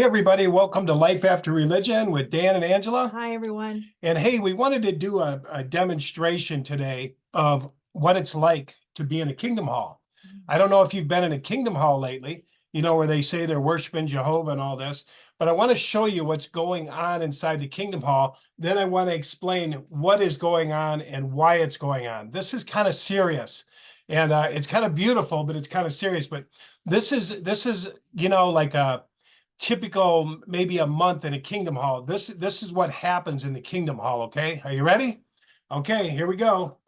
Hey, everybody, welcome to Life After Religion with Dan and Angela. Hi, everyone. And hey, we wanted to do a demonstration today of what it's like to be in a Kingdom Hall. I don't know if you've been in a Kingdom Hall lately, where they say they're worshiping Jehovah and all this, but I want to show you what's going on inside the Kingdom Hall. Then I want to explain what is going on and why it's going on. This is kind of serious. And it's kind of beautiful, but it's kind of serious. But this is like a typical maybe a month in a Kingdom Hall. This is what happens in the Kingdom Hall. Okay, are you ready? Okay, here we go.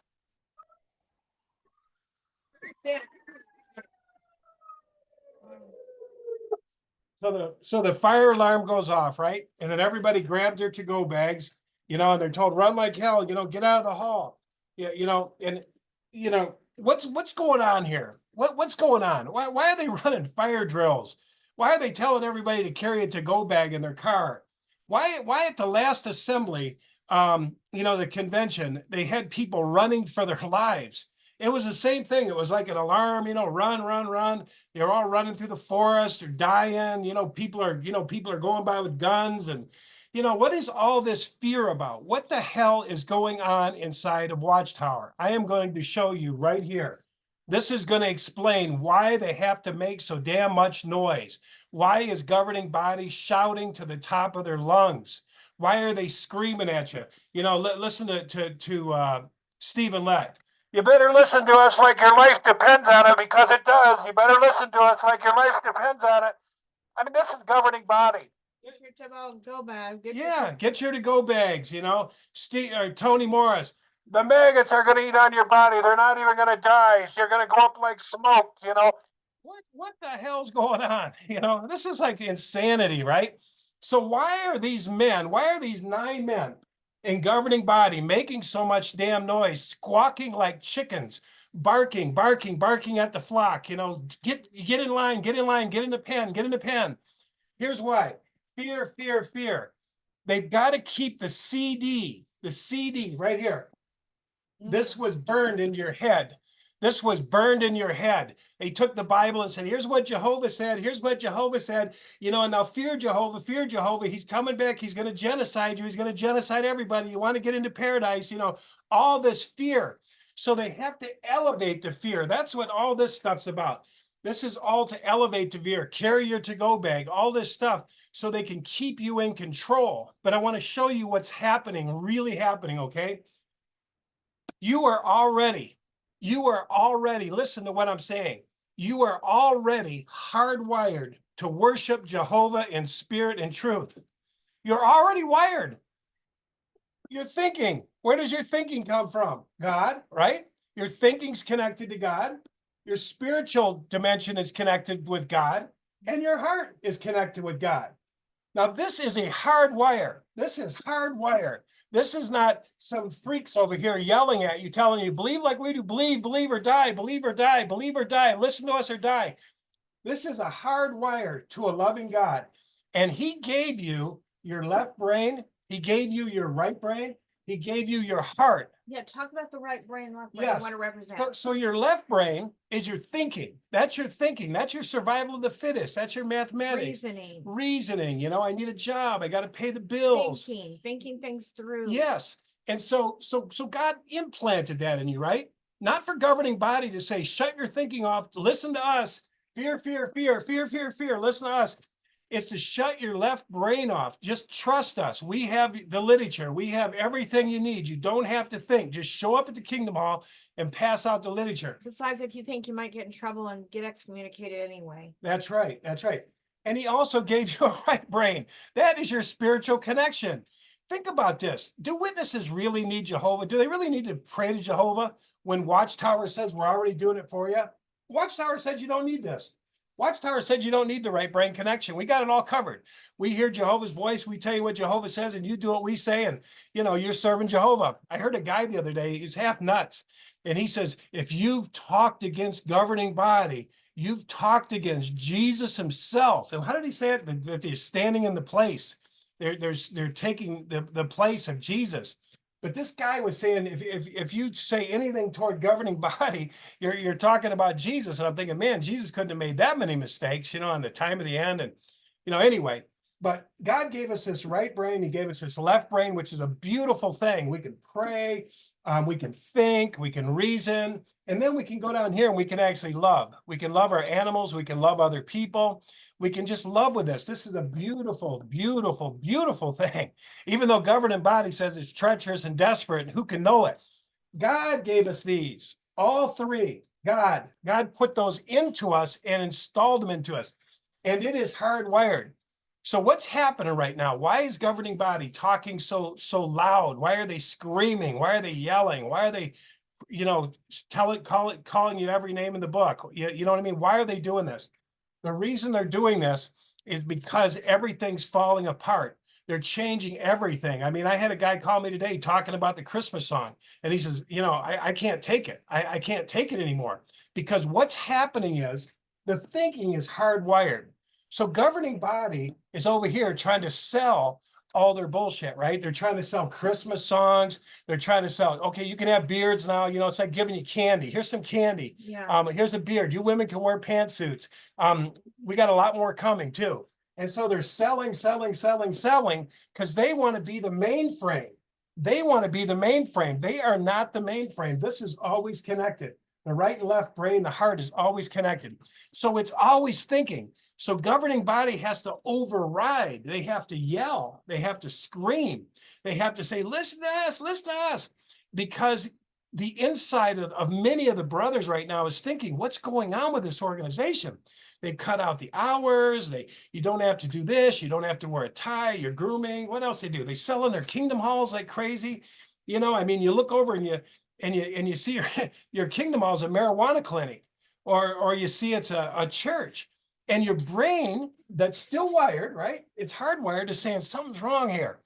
So the fire alarm goes off, right? And then everybody grabs their to-go bags, and they're told run like hell, get out of the hall. Yeah, and what's going on here? What's going on? Why are they running fire drills? Why are they telling everybody to carry a to-go bag in their car? Why at the last assembly, the convention, they had people running for their lives. It was the same thing. It was like an alarm, run, run, run. They're all running through the forest or dying. People are going by with guns. And, what is all this fear about? What the hell is going on inside of Watchtower? I am going to show you right here. This is going to explain why they have to make so damn much noise. Why is governing body shouting to the top of their lungs? Why are they screaming at you? Listen to Stephen Lett. You better listen to us like your life depends on it, because it does. You better listen to us like your life depends on it. I mean, this is governing body. Get your to-go bag. Get your to-go bags, Steve or Tony Morris. The maggots are going to eat on your body. They're not even going to die. You're going to go up like smoke, What the hell's going on? This is like insanity, right? So why are these 9 men in governing body making so much damn noise, squawking like chickens, barking at the flock? Get in line, get in the pen. Here's why. Fear. They've got to keep the CD right here. This was burned in your head. They took the Bible and said, here's what Jehovah said. And now fear Jehovah. He's coming back. He's going to genocide you. He's going to genocide everybody. You want to get into paradise, all this fear. So they have to elevate the fear. That's what all this stuff's about. This is all to elevate the fear. Carry your to-go bag, all this stuff, so they can keep you in control. But I want to show you what's really happening, okay? You are already, listen to what I'm saying. You are already hardwired to worship Jehovah in spirit and truth. You're already wired. Your thinking, where does your thinking come from? God, right? Your thinking's connected to God. Your spiritual dimension is connected with God, and your heart is connected with God. Now, this is a hardwire. This is hardwired. This is not some freaks over here yelling at you, telling you, believe like we do, believe or die, believe or die, listen to us or die. This is a hardwire to a loving God. And he gave you your left brain. He gave you your right brain. He gave you your heart. Yeah, talk about the right brain, left brain, Yes. what it represents. So your left brain is your thinking. That's your thinking. That's your survival of the fittest. That's your mathematics. Reasoning. I need a job. I got to pay the bills. Thinking things through. Yes. And so God implanted that in you, right? Not for governing body to say, shut your thinking off, listen to us. Fear. Listen to us. It's to shut your left brain off. Just trust us. We have the literature. We have everything you need. You don't have to think. Just show up at the Kingdom Hall and pass out the literature. Besides, if you think, you might get in trouble and get excommunicated anyway. That's right. And he also gave you a right brain. That is your spiritual connection. Think about this. Do witnesses really need Jehovah? Do they really need to pray to Jehovah when Watchtower says we're already doing it for you? Watchtower said you don't need this. Watchtower said you don't need the right brain connection. We got it all covered. We hear Jehovah's voice. We tell you what Jehovah says, and you do what we say, and you're serving Jehovah. I heard a guy the other day, he's half nuts, and he says, if you've talked against governing body, you've talked against Jesus himself. And how did he say it? That they're standing in the place. They're taking the place of Jesus. But this guy was saying, if you say anything toward governing body, you're talking about Jesus. And I'm thinking, man, Jesus couldn't have made that many mistakes, on the time of the end. And, anyway, But God gave us this right brain. He gave us this left brain, which is a beautiful thing. We can pray, we can think, we can reason, and then we can go down here and we can actually love. We can love our animals. We can love other people. We can just love with this. This is a beautiful, beautiful, beautiful thing. Even though governing body says it's treacherous and desperate, who can know it? God gave us these, all three. God put those into us and installed them into us. And it is hardwired. So what's happening right now? Why is governing body talking so loud? Why are they screaming? Why are they yelling? Why are they, calling you every name in the book? You know what I mean? Why are they doing this? The reason they're doing this is because everything's falling apart. They're changing everything. I mean, I had a guy call me today talking about the Christmas song, and he says, I can't take it. I can't take it anymore, because what's happening is the thinking is hardwired. So governing body is over here trying to sell all their bullshit, right? They're trying to sell Christmas songs. They're trying to sell, okay, you can have beards now. It's like giving you candy. Here's some candy. Yeah. Here's a beard. You women can wear pantsuits. We got a lot more coming too. And so they're selling, because they want to be the mainframe. They want to be the mainframe. They are not the mainframe. This is always connected. The right and left brain, the heart is always connected. So it's always thinking. So governing body has to override. They have to yell. They have to scream. They have to say, listen to us, listen to us. Because the inside of many of the brothers right now is thinking, what's going on with this organization? They cut out the hours. You don't have to do this. You don't have to wear a tie. You're grooming. What else they do? They sell in their kingdom halls like crazy. I mean, you look over and you see your kingdom hall is a marijuana clinic, or you see it's a church, and your brain that's still wired, right? It's hardwired to saying something's wrong here.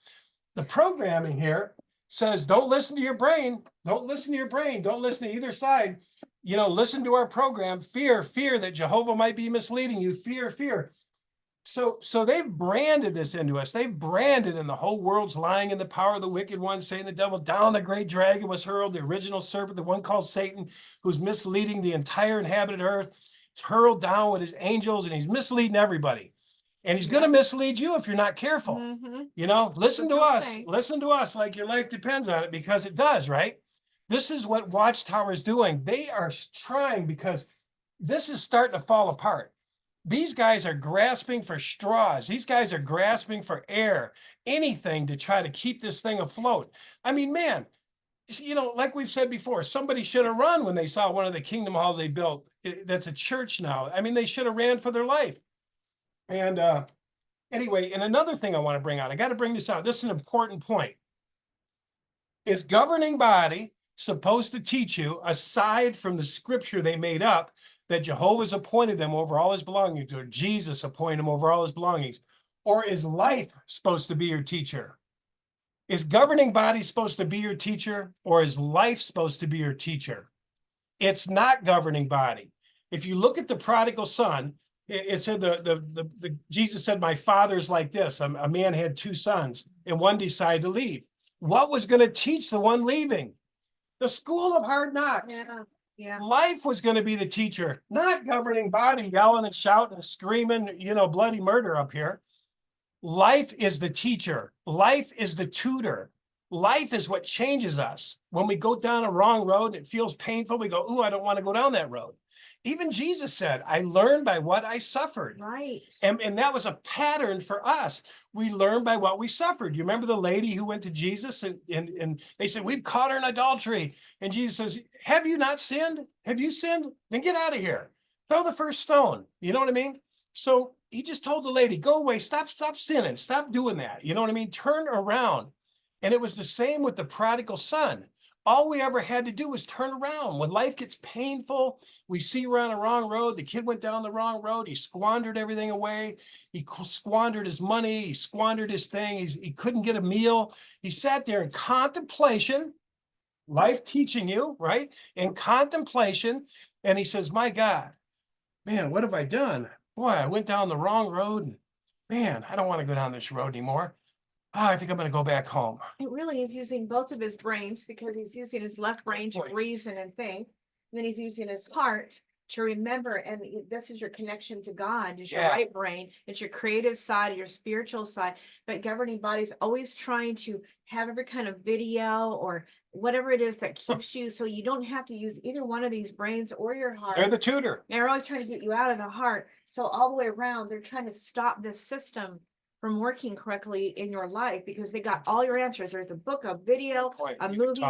The programming here says, don't listen to your brain. Don't listen to your brain. Don't listen to either side. Listen to our program. Fear that Jehovah might be misleading you. Fear. So they've branded this into us. They've branded, and the whole world's lying in the power of the wicked one, saying the devil, down the great dragon was hurled, the original serpent, the one called Satan, who's misleading the entire inhabited earth. He's hurled down with his angels, and he's misleading everybody. And he's going to mislead you if you're not careful. Listen to us. Listen to us like your life depends on it, because it does, right? This is what Watchtower is doing. They are trying, because this is starting to fall apart. These guys are grasping for straws. These guys are grasping for air, anything to try to keep this thing afloat. I mean, man, like we've said before, somebody should have run when they saw one of the kingdom halls they built. That's a church now. I mean, they should have ran for their life. And anyway, and another thing I want to bring out, I got to bring this out. This is an important point. Is governing body supposed to teach you, aside from the scripture they made up, that Jehovah's appointed them over all his belongings, or Jesus appointed them over all his belongings? Or is life supposed to be your teacher? Is governing body supposed to be your teacher, or is life supposed to be your teacher? It's not governing body. If you look at the prodigal son, it said Jesus said, my father's like this. A man had two sons, and one decided to leave. What was going to teach the one leaving? The school of hard knocks. Yeah. Life was going to be the teacher, not governing body yelling and shouting and screaming, bloody murder up here. Life is the teacher. Life is the tutor. Life is what changes us. When we go down a wrong road, it feels painful. We go, ooh, I don't want to go down that road. Even Jesus said, I learned by what I suffered. Right. And that was a pattern for us. We learn by what we suffered. You remember the lady who went to Jesus and they said, we've caught her in adultery. And Jesus says, have you not sinned? Have you sinned? Then get out of here. Throw the first stone. You know what I mean? So he just told the lady, go away, stop sinning, stop doing that. You know what I mean? Turn around. And it was the same with the prodigal son. All we ever had to do was turn around. When life gets painful, we see we're on a wrong road. The kid went down the wrong road. He squandered everything away. He squandered his money. He squandered his thing. He couldn't get a meal. He sat there in contemplation, life teaching you, right? In contemplation. And he says, my God, man, what have I done? Boy, I went down the wrong road. And man, I don't want to go down this road anymore. I think I'm going to go back home. It really is using both of his brains, because he's using his left brain to reason and think. And then he's using his heart to remember, and this is your connection to God, is your Yeah. right brain, it's your creative side, your spiritual side, but governing body's always trying to have every kind of video or whatever it is that keeps you, so you don't have to use either one of these brains or your heart. They're the tutor. They're always trying to get you out of the heart. So all the way around, they're trying to stop this system from working correctly in your life because they got all your answers. There's a book, a video, a movie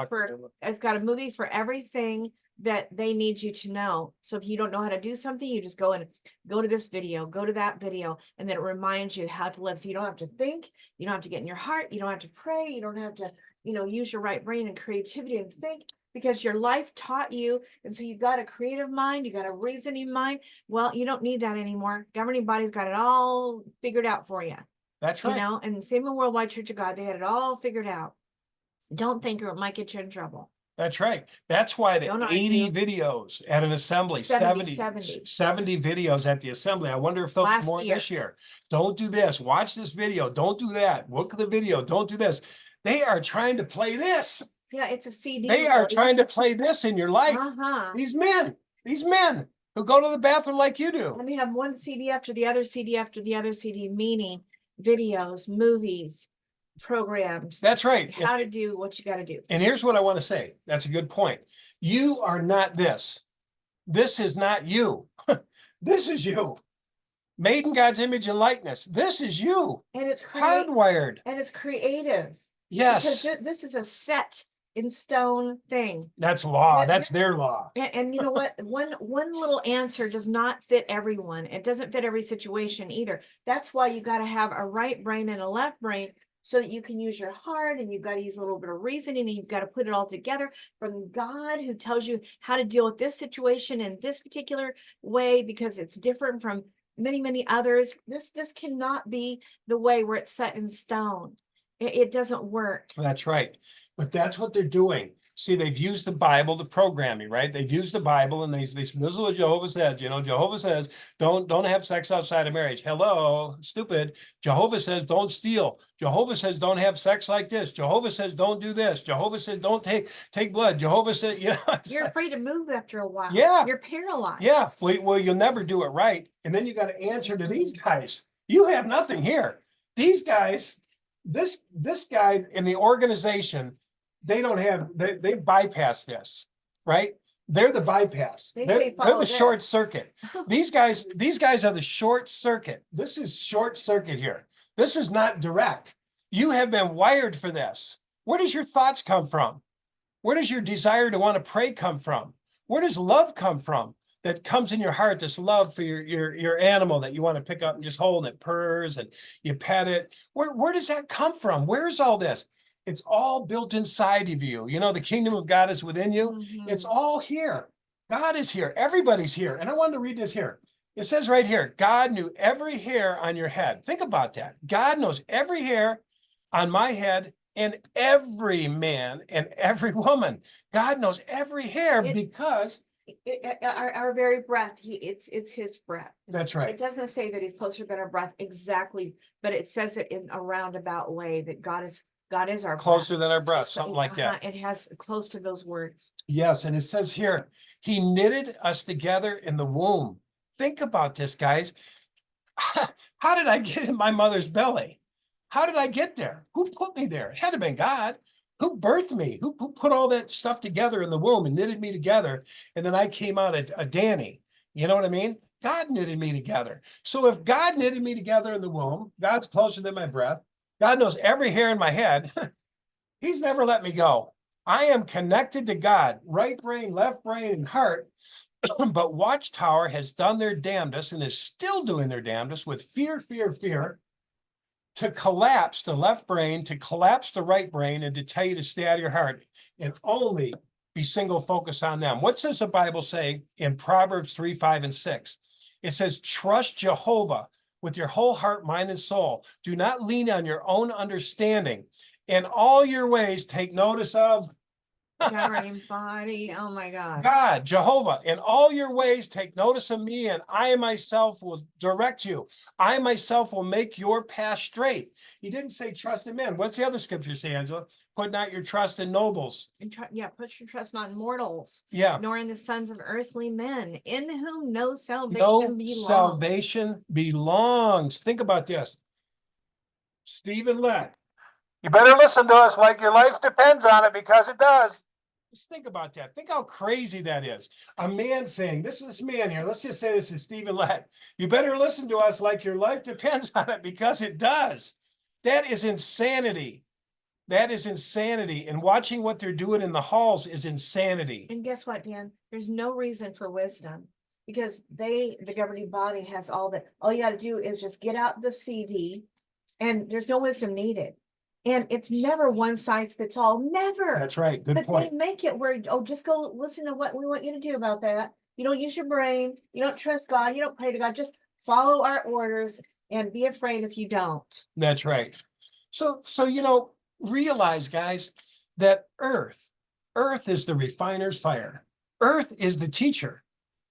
it's got a movie for everything that they need you to know. So if you don't know how to do something, you just go to this video, go to that video, and then it reminds you how to live. So you don't have to think, you don't have to get in your heart, you don't have to pray, you don't have to, use your right brain and creativity and think, because your life taught you. And so you got a creative mind, you got a reasoning mind. Well, you don't need that anymore. Governing body's got it all figured out for you. That's right. And same in Worldwide Church of God, they had it all figured out. Don't think or it might get you in trouble. That's right. That's why the Don't 80 argue. videos at an assembly, 70 70 videos at the assembly. I wonder if they'll Last be more year. this year. Don't do this. Watch this video. Don't do that. Look at the video. Don't do this. They are trying to play this. Yeah, it's a CD. They are trying to play this in your life. Uh-huh. These men who go to the bathroom like you do. And they have one CD after the other CD after the other CD, meaning videos, movies, programs. That's right. How to do what you got to do. And here's what I want to say. That's a good point. You are not this. This is not you. This is you. Made in God's image and likeness. This is you. And it's hardwired. And it's creative. Yes. Because this is a set in stone thing. That's law. That's their law. And you know what? One little answer does not fit everyone. It doesn't fit every situation either. That's why you got to have a right brain and a left brain, so that you can use your heart, and you've got to use a little bit of reasoning, and you've got to put it all together from God, who tells you how to deal with this situation in this particular way, because it's different from many, many others. This cannot be the way where it's set in stone. It doesn't work. That's right. But that's what they're doing. See, they've used the Bible to program you, right? They've used the Bible, and they said, this is what Jehovah says. Jehovah says, don't have sex outside of marriage. Hello, stupid. Jehovah says, don't steal. Jehovah says, don't have sex like this. Jehovah says, don't do this. Jehovah says, don't take blood. Jehovah said, You're afraid to move after a while. Yeah. You're paralyzed. Yeah. Well, you'll never do it right. And then you got to answer to these guys. You have nothing here. These guys, this guy in the organization, they bypass this, right? They're the bypass. They're the short circuit. These guys are the short circuit. This is short circuit here. This is not direct. You have been wired for this. Where does your thoughts come from? Where does your desire to want to pray come from? Where does love come from? That comes in your heart, this love for your animal that you want to pick up and just hold, and it purrs and you pet it. Where does that come from? Where's all this? It's all built inside of you. The kingdom of God is within you. Mm-hmm. It's all here. God is here. Everybody's here. And I wanted to read this here. It says right here, God knew every hair on your head. Think about that. God knows every hair on my head, and every man and every woman. God knows every hair because our very breath, it's his breath. That's right. It doesn't say that he's closer than our breath exactly, but it says it in a roundabout way that God is our closer breath. than our breath, something like that. It has close to those words. Yes, and it says here, he knitted us together in the womb. Think about this, guys. How did I get in my mother's belly? How did I get there? Who put me there? It had to have been God. Who birthed me? Who put all that stuff together in the womb and knitted me together? And then I came out a Danny. You know what I mean? God knitted me together. So if God knitted me together in the womb, God's closer than my breath. God knows every hair in my head. He's never let me go. I am connected to God, right brain, left brain, and heart. But Watchtower has done their damnedest and is still doing their damnedest with fear, to collapse the left brain, to collapse the right brain, and to tell you to stay out of your heart and only be single focused on them. What does the Bible say in Proverbs 3, 5, and 6? It says, trust Jehovah with your whole heart, mind, and soul. Do not lean on your own understanding. In all your ways, take notice of Governing body. Oh my God. God, Jehovah, in all your ways, take notice of me, and I myself will direct you. I myself will make your path straight. He didn't say trust in men. What's the other scripture say, Angela? Put not your trust in nobles. And yeah, put your trust not in mortals, Yeah. nor in the sons of earthly men, in whom no salvation No belongs. salvation belongs. Think about this. Stephen Lett. You better listen to us like your life depends on it, because it does. Just think about that. Think how crazy that is. A man saying, this man here, let's just say this is Stephen Lett. You better listen to us like your life depends on it, because it does. That is insanity. That is insanity. And watching what they're doing in the halls is insanity. And guess what, Dan? There's no reason for wisdom, because the governing body has all that. All you got to do is just get out the CD, and there's no wisdom needed. And it's never one size fits all. Never. That's right. Good But point. they make it where, oh, just go listen to what we want you to do about that. You don't use your brain. You don't trust God. You don't pray to God. Just follow our orders and be afraid if you don't. That's right. So realize, guys, that earth is the refiner's fire. Earth is the teacher.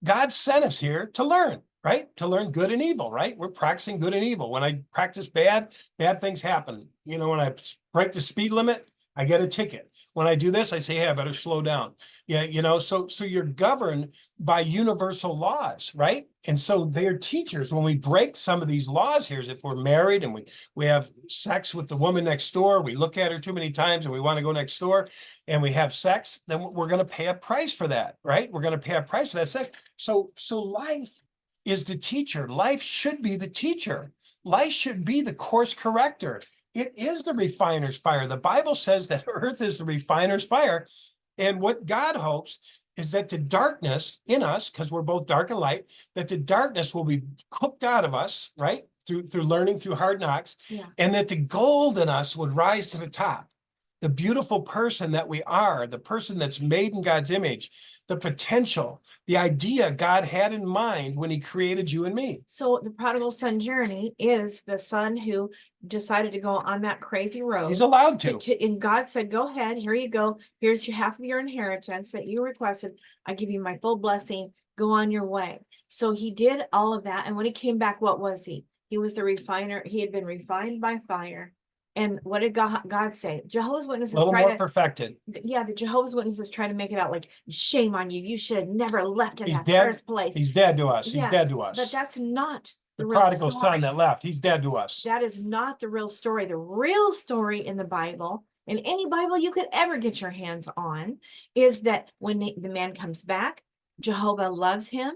God sent us here to learn, right? To learn good and evil, right? We're practicing good and evil. When I practice bad things happen. When I break the speed limit, I get a ticket. When I do this, I say, hey, I better slow down. Yeah, so you're governed by universal laws, right? And so they're teachers. When we break some of these laws here, is if we're married and we have sex with the woman next door, we look at her too many times and we want to go next door and we have sex, then we're going to pay a price for that, right? We're going to pay a price for that sex. So life is the teacher. Life should be the teacher. Life should be the course corrector. It is the refiner's fire. The Bible says that earth is the refiner's fire. And what God hopes is that the darkness in us, because we're both dark and light, that the darkness will be cooked out of us, right? Through learning, through hard knocks. Yeah. And that the gold in us would rise to the top. The beautiful person that we are, the person that's made in God's image, the potential, the idea God had in mind when he created you and me. So the prodigal son journey is the son who decided to go on that crazy road. He's allowed to. And God said, go ahead, here you go. Here's your half of your inheritance that you requested. I give you my full blessing. Go on your way. So he did all of that. And when he came back, what was he? He was the refiner. He had been refined by fire. And what did God say? Jehovah's Witnesses A little try more to, perfected. yeah, the Jehovah's Witnesses try to make it out like, shame on you. You should have never left in He's that dead. first place. He's dead to us. He's Yeah, dead to us. But that's not the real prodigal story. son that left. He's dead to us. That is not the real story. The real story in the Bible, in any Bible you could ever get your hands on, is that when the man comes back, Jehovah loves him.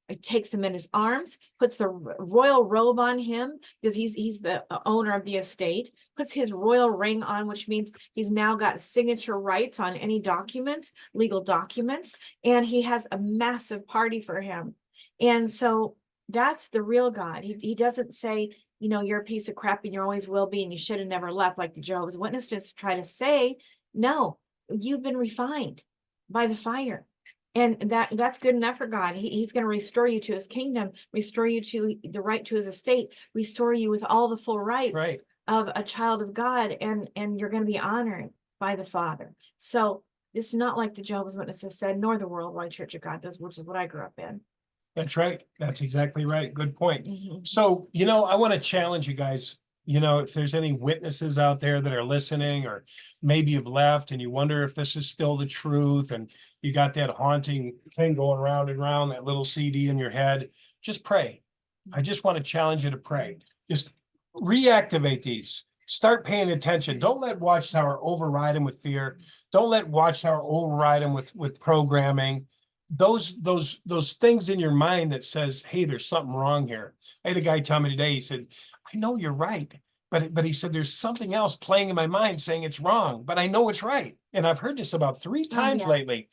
It takes him in his arms, puts the royal robe on him because he's the owner of the estate, puts his royal ring on, which means he's now got signature rights on any documents, legal documents, and he has a massive party for him. And so that's the real God. He doesn't say, you're a piece of crap and you always will be, and you should have never left, like the Jehovah's Witnesses try to say. No, you've been refined by the fire. And that's good enough for God. He's going to restore you to his kingdom, restore you to the right to his estate, restore you with all the full rights of a child of God, and you're going to be honored by the Father. So it's not like the Jehovah's Witnesses said, nor the Worldwide Church of God, which is what I grew up in. That's right. That's exactly right. Good point. So, I want to challenge you guys. If there's any witnesses out there that are listening, or maybe you've left and you wonder if this is still the truth, and you got that haunting thing going round and round, that little CD in your head, just pray. I just want to challenge you to pray. Just reactivate these. Start paying attention. Don't let Watchtower override them with fear. Don't let Watchtower override them with programming. Those things in your mind that says, hey, there's something wrong here. I had a guy tell me today, he said, I know you're right, but he said, there's something else playing in my mind saying it's wrong, but I know it's right. And I've heard this about 3 times lately.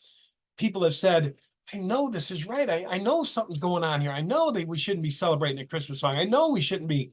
People have said, I know this is right. I know something's going on here. I know that we shouldn't be celebrating a Christmas song. I know we shouldn't be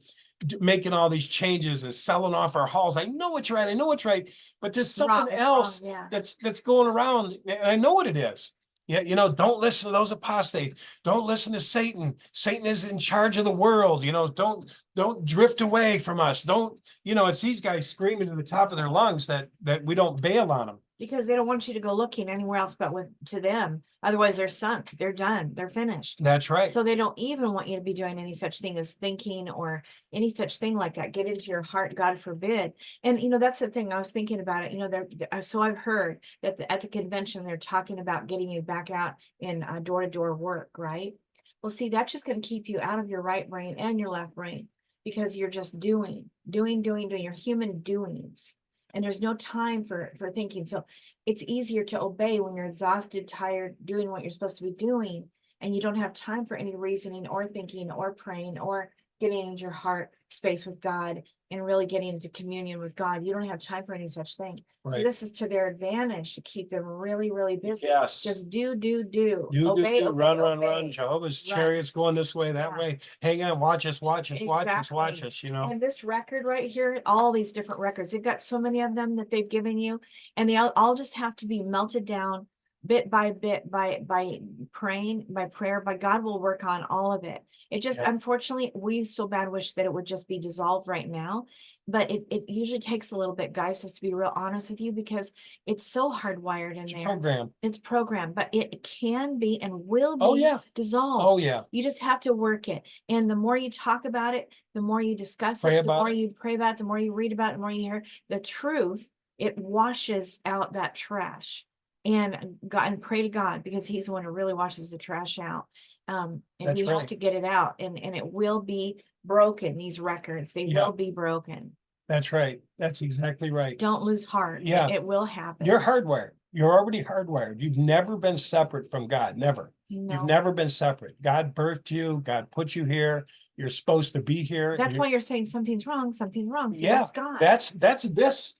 making all these changes and selling off our halls. I know it's right. I know it's right, but there's something else that's going around, and I know what it is. Yeah, don't listen to those apostates. Don't listen to Satan. Satan is in charge of the world. Don't drift away from us. Don't, it's these guys screaming to the top of their lungs that we don't bail on them. Because they don't want you to go looking anywhere else but to them. Otherwise, they're sunk, they're done, they're finished. That's right. So they don't even want you to be doing any such thing as thinking or any such thing like that. Get into your heart, God forbid. And that's the thing I was thinking about it. So I've heard that at the convention, they're talking about getting you back out in door-to-door work, right? Well, see, that's just going to keep you out of your right brain and your left brain because you're just doing your human doings. And there's no time for thinking. So it's easier to obey when you're exhausted, tired, doing what you're supposed to be doing. And you don't have time for any reasoning or thinking or praying or getting into your heart space with God and really getting into communion with God. You don't have time for any such thing. So Right. this is to their advantage to keep them really, really busy. Yes. Just do. Obey, run, obey. Jehovah's Run. chariots going this way, that Yeah. way. Hang on, watch us, Exactly. you know. And this record right here, all these different records, they've got so many of them that they've given you, and they all just have to be melted down bit by bit by praying, by prayer, by God will work on all of it. It just, Yeah. unfortunately, we so bad wish that it would just be dissolved right now. But it usually takes a little bit, guys, just to be real honest with you, because it's so hardwired in there. Program. It's programmed, but it can be and will Oh, be yeah. dissolved. Oh, yeah. You just have to work it. And the more you talk about it, the more you discuss Pray it, the about more it. you pray about it, the more you read about it, the more you hear the truth, it washes out that trash. And God, and pray to God, because he's the one who really washes the trash out. And That's we have right. to get it out, and it will be broken. These records, they Yeah. will be broken. That's right. That's exactly right. Don't lose heart. Yeah. It will happen. You're hardwired. You're already hardwired. You've never been separate from God. Never. No. You've never been separate. God birthed you. God put you here. You're supposed to be here. That's why you're saying something's wrong. Something's wrong. See, Yeah, that's God. that's this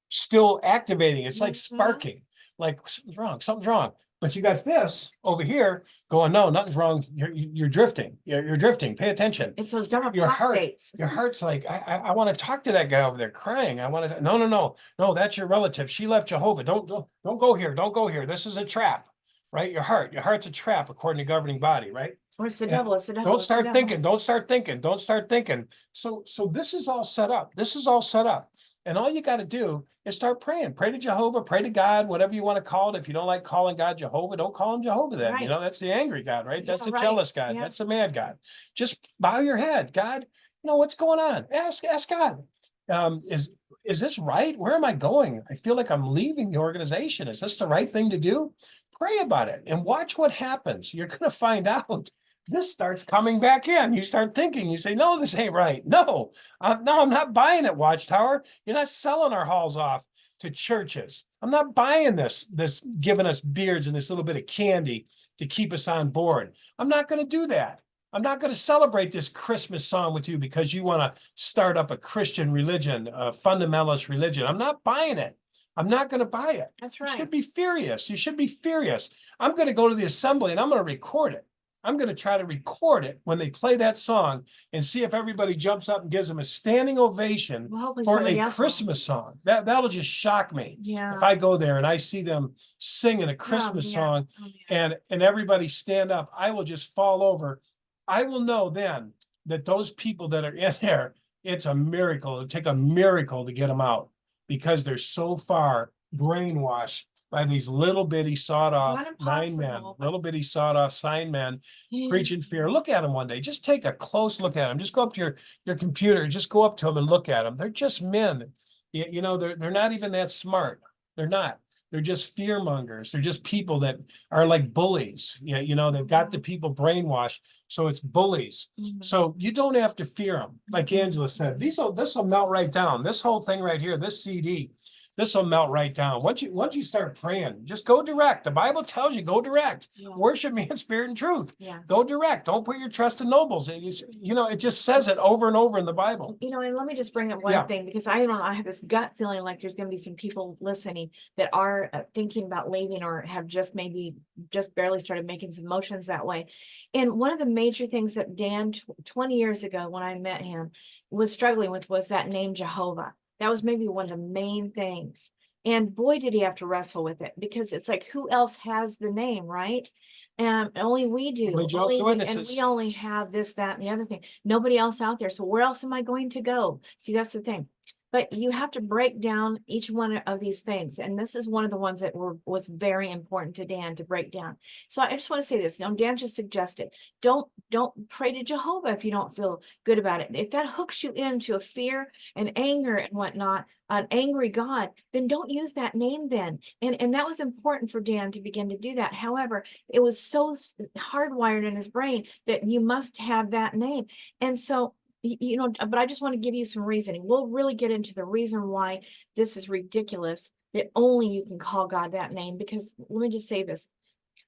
still activating. It's like Mhm. sparking. Like something's wrong. Something's wrong. But you got this over here going, no, nothing's wrong. You're drifting. You're drifting. Pay attention. It's those double Your heart, prostates. your heart's like, I want to talk to that guy over there crying. I want to. No. That's your relative. She left Jehovah. Don't go here. Don't go here. This is a trap, right? Your heart's a trap according to governing body, right? Or it's the Yeah. devil. It's the devil. Don't it's the start devil. thinking. Don't start thinking. Don't start thinking. So this is all set up. This is all set up. And all you got to do is start praying. Pray to Jehovah, pray to God, whatever you want to call it. If you don't like calling God Jehovah, don't call him Jehovah then. Right. That's the angry God, right? That's Yeah, the right. jealous God. Yeah. That's the mad God. Just bow your head. God, what's going on? Ask God. Is this right? Where am I going? I feel like I'm leaving the organization. Is this the right thing to do? Pray about it and watch what happens. You're going to find out. This starts coming back in. You start thinking, you say, no, this ain't right. No, I'm not buying it, Watchtower. You're not selling our halls off to churches. I'm not buying this giving us beards and this little bit of candy to keep us on board. I'm not going to do that. I'm not going to celebrate this Christmas song with you because you want to start up a Christian religion, a fundamentalist religion. I'm not buying it. I'm not going to buy it. That's You right. should be furious. You should be furious. I'm going to go to the assembly and I'm going to record it. I'm going to try to record it when they play that song and see if everybody jumps up and gives them a standing ovation Well, hopefully for somebody a else will. Christmas song. That'll just shock me. Yeah. If I go there and I see them singing a Christmas man. song Oh, man. and everybody stand up, I will just fall over. I will know then that those people that are in there, it's a miracle. It'll take a miracle to get them out because they're so far brainwashed by these little bitty sawed off Not 9 men, impossible, but- little bitty sawed off sign men Yeah. preaching fear. Look at them one day. Just take a close look at them. Just go up to your computer. Just go up to them and look at them. They're just men. They're not even that smart. They're not. They're just fear mongers. They're just people that are like bullies. They've got the people brainwashed. So it's bullies. Mhm. So you don't have to fear them. Like Mhm. Angela said, this will melt right down. This whole thing right here, this CD, this will melt right down. Once you start praying, just go direct. The Bible tells you go direct. Yeah. Worship me in spirit and truth. Yeah. Go direct. Don't put your trust in nobles. It just says it over and over in the Bible. And let me just bring up one Yeah. thing, because I have this gut feeling like there's going to be some people listening that are thinking about leaving or have just barely started making some motions that way. And one of the major things that Dan 20 years ago when I met him was struggling with was that name Jehovah. That was maybe one of the main things. And boy, did he have to wrestle with it, because it's like, who else has the name, right? And only we do. Only Jehovah's And Witnesses. we only have this, that, and the other thing. Nobody else out there. So where else am I going to go? See, that's the thing. But you have to break down each one of these things. And this is one of the ones that was very important to Dan to break down. So I just want to say this. Now, Dan just suggested, don't pray to Jehovah if you don't feel good about it. If that hooks you into a fear and anger and whatnot, an angry God, then don't use that name then. And that was important for Dan to begin to do that. However, it was so hardwired in his brain that you must have that name. And so, you know, but I just want to give you some reasoning. We'll really get into the reason why this is ridiculous, that only you can call God that name. Because let me just say this.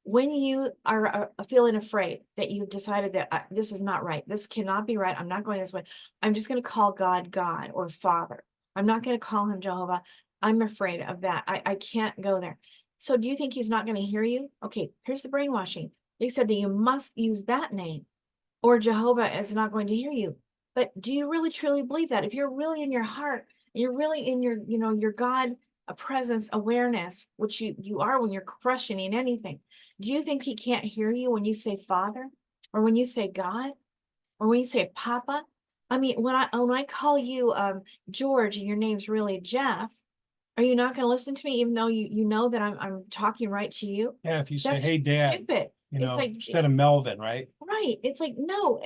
When you are feeling afraid that you've decided that this is not right, this cannot be right, I'm not going this way, I'm just going to call God God or Father. I'm not going to call him Jehovah. I'm afraid of that. I can't go there. So do you think he's not going to hear you? Okay, here's the brainwashing. They said that you must use that name or Jehovah is not going to hear you. But do you really truly believe that? If you're really in your heart, you're really in your, you know, your God presence awareness, which you are when you're questioning anything. Do you think he can't hear you when you say Father, or when you say God, or when you say Papa? I mean, when I call you George and your name's really Jeff, are you not going to listen to me even though you know that I'm talking right to you? Yeah, if you say, That's hey, Dad, stupid. you It's know, like, instead of Melvin, right? right. It's like, no,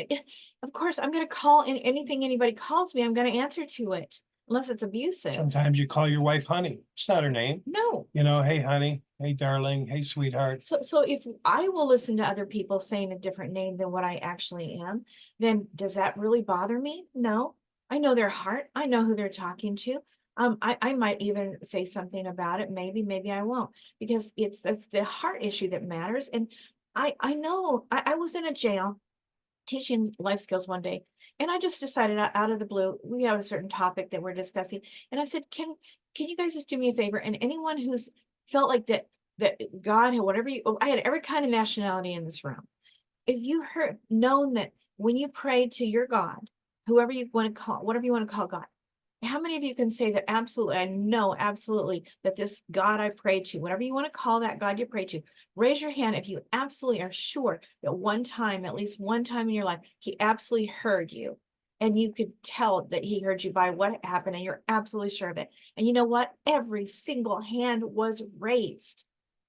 of course I'm going to call in anything anybody calls me. I'm going to answer to it unless it's abusive. Sometimes you call your wife honey. It's not her name. No. You know, hey, honey, hey, darling, hey, sweetheart. So if I will listen to other people saying a different name than what I actually am, then does that really bother me? No. I know their heart. I know who they're talking to. I might even say something about it. Maybe I won't, because that's the heart issue that matters. And I know I was in a jail teaching life skills one day, and I just decided out of the blue, we have a certain topic that we're discussing, and I said, can you guys just do me a favor? And anyone who's felt like that God had whatever I had every kind of nationality in this room. If you heard known that when you pray to your God, whoever you want to call, whatever you want to call God, how many of you can say that absolutely, I know absolutely that this God I pray to, whatever you want to call that God you pray to, raise your hand if you absolutely are sure that one time, at least one time in your life, he absolutely heard you. And you could tell that he heard you by what happened, and you're absolutely sure of it. And you know what? Every single hand was raised,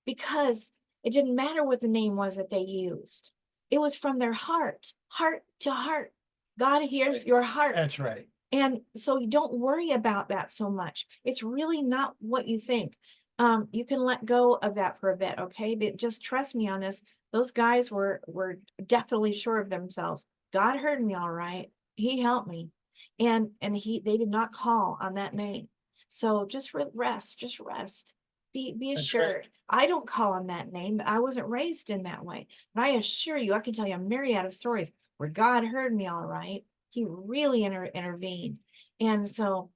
because it didn't matter what the name was that they used. It was from their heart to heart. God hears your heart. That's right. And so you don't worry about that so much. It's really not what you think. You can let go of that for a bit, okay? But just trust me on this. Those guys were definitely sure of themselves. God heard me all right. He helped me. And they did not call on that name. So just rest, just rest. Be That's assured. I don't call on that name. I wasn't raised in that way. But I assure you, I can tell you a myriad of stories where God heard me all right. He really intervened. And so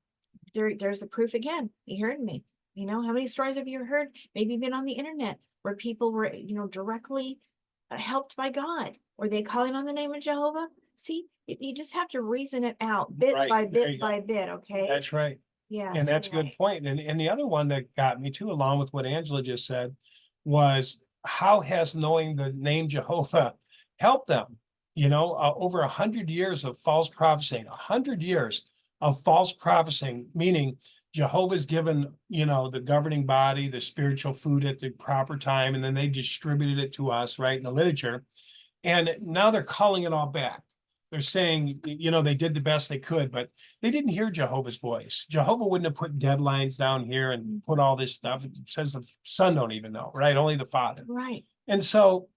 there's the proof again. He heard me. You know, how many stories have you heard? Maybe been on the internet where people were, you know, directly helped by God. Were they calling on the name of Jehovah? See, you just have to reason it out bit Right, by there bit you go. by bit. Okay. That's right. Yeah. And that's a good point. And the other one that got me too, along with what Angela just said, was how has knowing the name Jehovah helped them? You know, over 100 years of false prophesying, 100 years of false prophesying, meaning Jehovah's given, you know, the governing body, the spiritual food at the proper time, and then they distributed it to us, right, in the literature. And now they're calling it all back. They're saying, you know, they did the best they could, but they didn't hear Jehovah's voice. Jehovah wouldn't have put deadlines down here and put all this stuff. It says the son don't even know, right? Only the father. Right. And so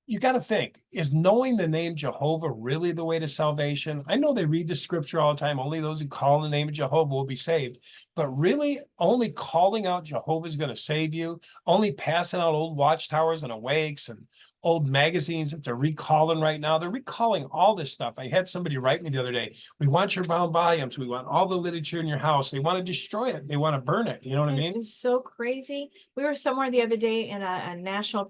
you got to think, is knowing the name Jehovah really the way to salvation? I know they read the scripture all the time. Only those who call on the name of Jehovah will be saved. But really, only calling out Jehovah is going to save you. Only passing out old Watchtowers and Awakes and old magazines that they're recalling right now. They're recalling all this stuff. I had somebody write me the other day. We want your bound volumes. We want all the literature in your house. They want to destroy it. They want to burn it. You know what I mean? It's so crazy. We were somewhere the other day in a national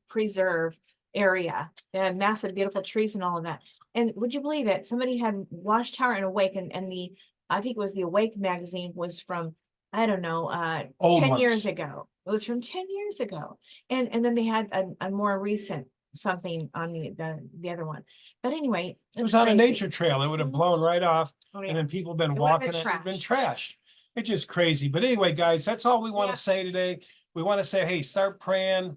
preserve area. They had massive, beautiful trees and all of that. And would you believe it? Somebody had Watchtower and Awake, and I think it was the Awake magazine was from, I don't know, Old 10 ones. years ago. It was from 10 years ago. And then they had a more recent something on the other one. But anyway, It was on a nature trail. It would have blown right off. Oh, And yeah. then people have been It would have walking been it, it'd been trash. trashed. It's just crazy. But anyway, guys, that's all we want Yeah. to say today. We want to say, hey, start praying.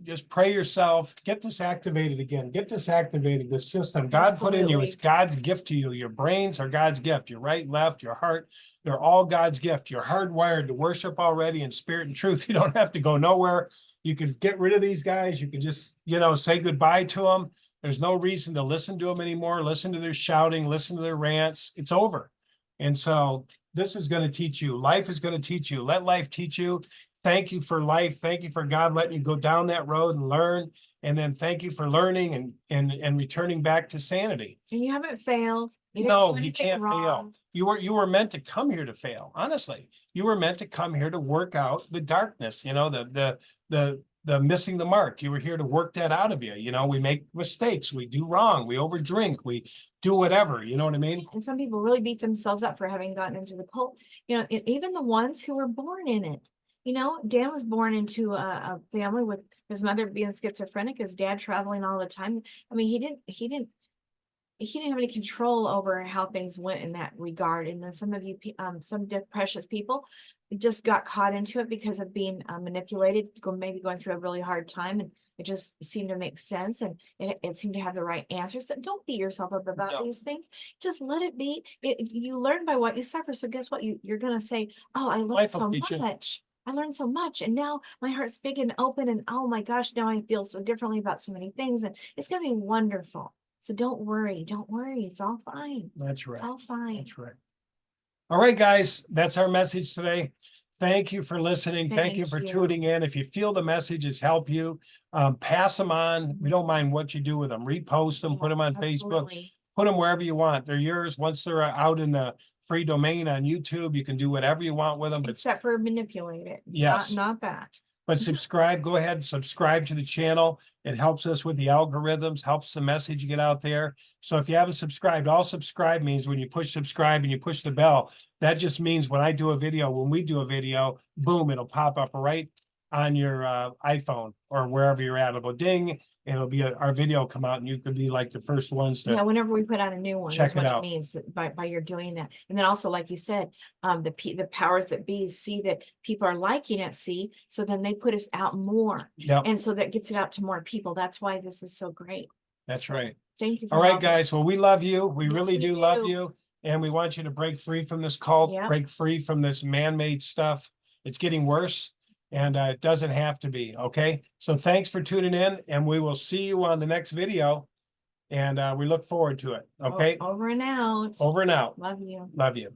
Just pray yourself. Get this activated again. Get this activated, this system God put in you. Absolutely. It's God's gift to you. Your brains are God's gift. Your right, left, your heart, they're all God's gift. You're hardwired to worship already in spirit and truth. You don't have to go nowhere. You can get rid of these guys. You can just, say goodbye to them. There's no reason to listen to them anymore. Listen to their shouting, listen to their rants. It's over. And so this is going to teach you. Life is going to teach you. Let life teach you. Thank you for life. Thank you for God letting you go down that road and learn. And then thank you for learning and returning back to sanity. And you haven't failed. You didn't No, do you anything can't fail. wrong. You were meant to come here to fail. Honestly, you were meant to come here to work out the darkness. The missing the mark. You were here to work that out of you. We make mistakes. We do wrong. We overdrink. We do whatever. You know what I mean? And some people really beat themselves up for having gotten into the cult. Even the ones who were born in it. Dan was born into a family with his mother being schizophrenic, his dad traveling all the time. I mean, he didn't have any control over how things went in that regard. And then some of you, some precious people just got caught into it because of being manipulated, maybe going through a really hard time. And it just seemed to make sense. And it seemed to have the right answers. So don't beat yourself up about these things. Just let it be. You learn by what you suffer. So guess what? You're going to say, oh, I learned so much. I learned so much, and now my heart's big and open, and oh my gosh, now I feel so differently about so many things, and it's going to be wonderful. So don't worry. It's all fine. That's right. It's all fine. That's right. All right, guys, that's our message today. Thank you for listening. Thank you for tuning in. If you feel the messages help you, pass them on. We don't mind what you do with them. Repost them, put them on Facebook, put them wherever you want. They're yours. Once they're out in the free domain on YouTube, you can do whatever you want with them. Except for manipulate it. Yes. Not that. But subscribe, go ahead and subscribe to the channel. It helps us with the algorithms, helps the message get out there. So if you haven't subscribed, all subscribe means when you push subscribe and you push the bell, that just means when we do a video, boom, it'll pop up right on your iPhone or wherever you're at. It'll go ding, and it'll be our video come out, and you could be like the first ones to whenever we put out a new one, check that's what it out. It means by you're doing that. And then also, like you said, the powers that be see that people are liking it, so then they put us out more. Yep. And so that gets it out to more people. That's why this is so great. That's right. Thank you. All right, guys. Well, we love you. We really do love do. you. And we want you to break free from this cult, Yep. break free from this man-made stuff. It's getting worse, and it doesn't have to be. Okay. So thanks for tuning in, and we will see you on the next video. And we look forward to it. Okay. Over and out. Over and out. Love you. Love you.